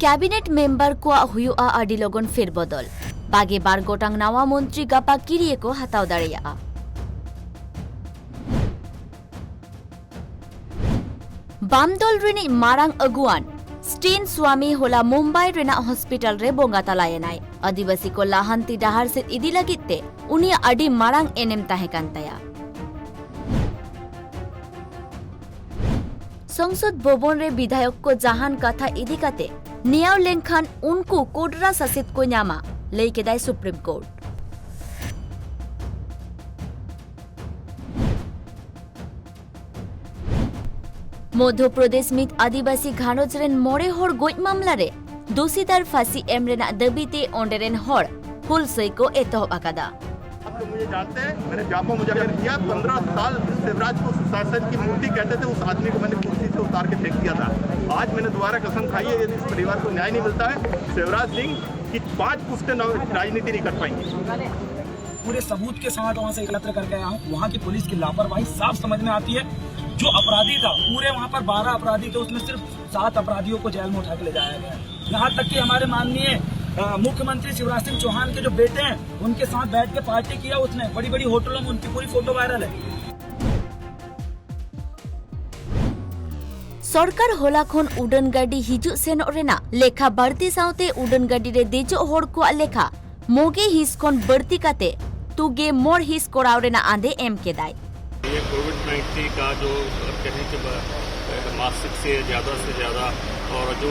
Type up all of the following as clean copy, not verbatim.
Cabinet member को हुआ आदि लगन फेर बदल बागे बार गोटांग नावा मंत्री गापा किरिए को हताव दाड़ेया बामदल रिनी मारांग अगुआन स्टीन स्वामी होला मुंबई रेना हॉस्पिटल रे बोंगा तलायनाय आदिवासी को लाहांती डाहार से इदी लगिते उनिया अडी मारांग एनेम ताहे कांताया संसद भवन रे विधायक को जहान कथा इदी काते नियाव लेंखान उनको कोडरा ससित को न्यामा लई केदाय सुप्रीम कोर्ट मध्य प्रदेश में आदिवासी घानोज रेन मोड़े होड़ गोज मामला रे दोषीदार फांसी एम रेना दबीते ओंडेरेन होड़ हुल सई को एतहब आकादा। तो मुझे जानते हैं, मैंने व्यापक मुजाहिर किया। 15 साल शिवराज को सुशासन की मूर्ति कहते थे, उस आदमी को मैंने कुर्सी से उतार के फेंक दिया था। आज मैंने दोबारा कसम खाई है, यदि इस परिवार को न्याय नहीं मिलता है, शिवराज सिंह की 5 पुश्तें राजनीति नहीं कर पाएंगी। पूरे सबूत के साथ वहाँ से एकत्र करके आया हूँ। वहाँ की पुलिस की लापरवाही साफ समझ में आती है। जो अपराधी था, पूरे वहाँ पर 12 अपराधी थे, उसमें सिर्फ 7 अपराधियों को जेल में उठा के ले जाया गया। यहाँ तक कि हमारे माननीय मुख्यमंत्री शिवराज सिंह चौहान के जो बेटे हैं, उनके साथ बैठ के पार्टी किया उसने। बड़ी बड़ी होटलों में उनकी पूरी फोटो वायरल है। सरकार होला खन उड़न गाड़ी हिजु सेनो रेना लेखा बढ़ती साउते उड़न गाड़ी रे देजो होड़ को लेखा मोगे हिस खन बढ़ती काते तुगे मोर हिस कोराव रेना आंदे एम के दाय। ये कोविड-19 का जो कहने के मासिक से ज़्यादा और जो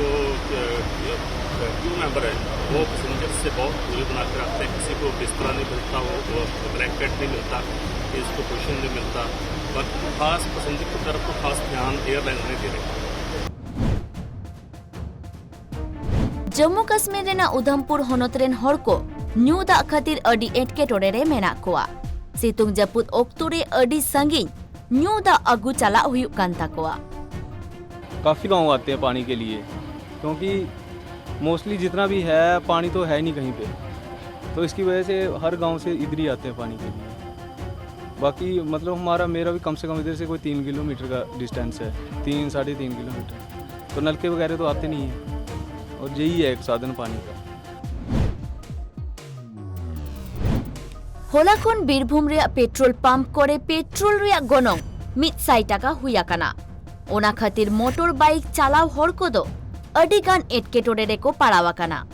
क्रू मेंबर है वो पैसेंजर से बहुत दूरी बना कर आते हैं। किसी को बिस्तरा नहीं मिलता, वो ब्लैंकेट नहीं मिलता, इसको पोषण नहीं मिलता। बट खास पैसेंजर की तरफ को खास ध्यान एयरलाइन नहीं दे रही। जम्मू कश्मीर रेना उधमपुर होनत रेन होड़ को न्यू दा खातिर अडी एटकेटोरे रे मेना कोआ सितुंग जपुत ओक्तोरे अडी संगिन न्यू दा अगु चला हुयुक कान ताकोआ। काफ़ी गांव आते हैं पानी के लिए, क्योंकि मोस्टली जितना भी है पानी तो है नहीं कहीं पे, तो इसकी वजह से हर गांव से इधर ही आते हैं पानी के लिए। बाकी मतलब मेरा भी कम से कम इधर से कोई 3 किलोमीटर का डिस्टेंस है, 3-3.5 किलोमीटर। तो नलके वगैरह तो आते नहीं हैं और यही है एक साधन पानी का। होलाखन बीरभूम रे पेट्रोल पंप करे पेट्रोल रे गनंग 100 टाका हुया काना। ओना खातिर मोटर बाइक चालाव होड़ को दो अडी गान एटकेटोरे रे को पाड़ावा काना।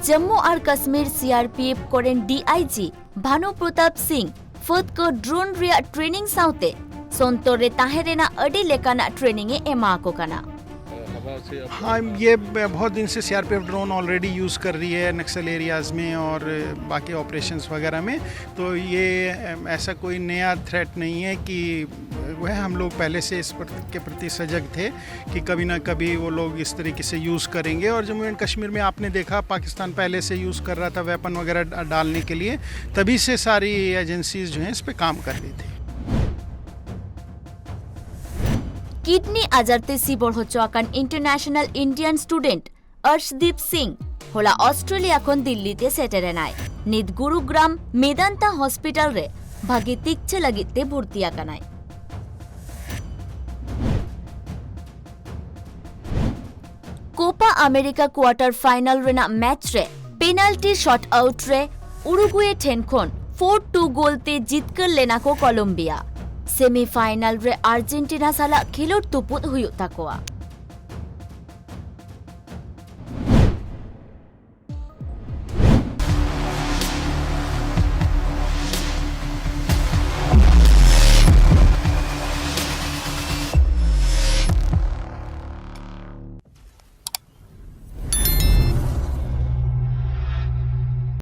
जम्मू और कश्मीर सीआरपीएफ कोरेन डीआईजी भानु प्रताप सिंह फद को ड्रोन रे ट्रेनिंग साउते सोंतोर रे ताहेरेना अडी लेकाना ट्रेनिंग ए एमा को काना। हाँ, ये बहुत दिन से सीआरपीएफ ड्रोन ऑलरेडी यूज़ कर रही है नक्सल एरियाज़ में और बाकी ऑपरेशंस वगैरह में। तो ये ऐसा कोई नया थ्रेट नहीं है कि वह हम लोग पहले से इस के प्रति सजग थे कि कभी ना कभी वो लोग इस तरीके से यूज़ करेंगे। और जम्मू एंड कश्मीर में आपने देखा पाकिस्तान पहले से यूज़ कर रहा था वेपन वगैरह डालने के लिए, तभी से सारी एजेंसीज जो हैं इस पर काम कर रही थी। किडनी आजारते सिबोर होचोआकान international Indian student Arshdeep Singh होला ऑस्ट्रेलिया खन दिल्लीते सेटेरेनाय नित गुरुग्राम मेदांता हॉस्पिटल रे भागे तिक्छे लगिते भर्ती आकानाय। कोपा अमेरिका क्वार्टर फाइनल रेना मैच रे पेनाल्टी शॉट आउट रे उरुगुए ठेनखन 4-2 गोलते जीतकर लेना को कोलंबिया। सेमीफाइनल रे अर्जेंटीना साला खिलोट तुपुत हुयुक ताकोआ।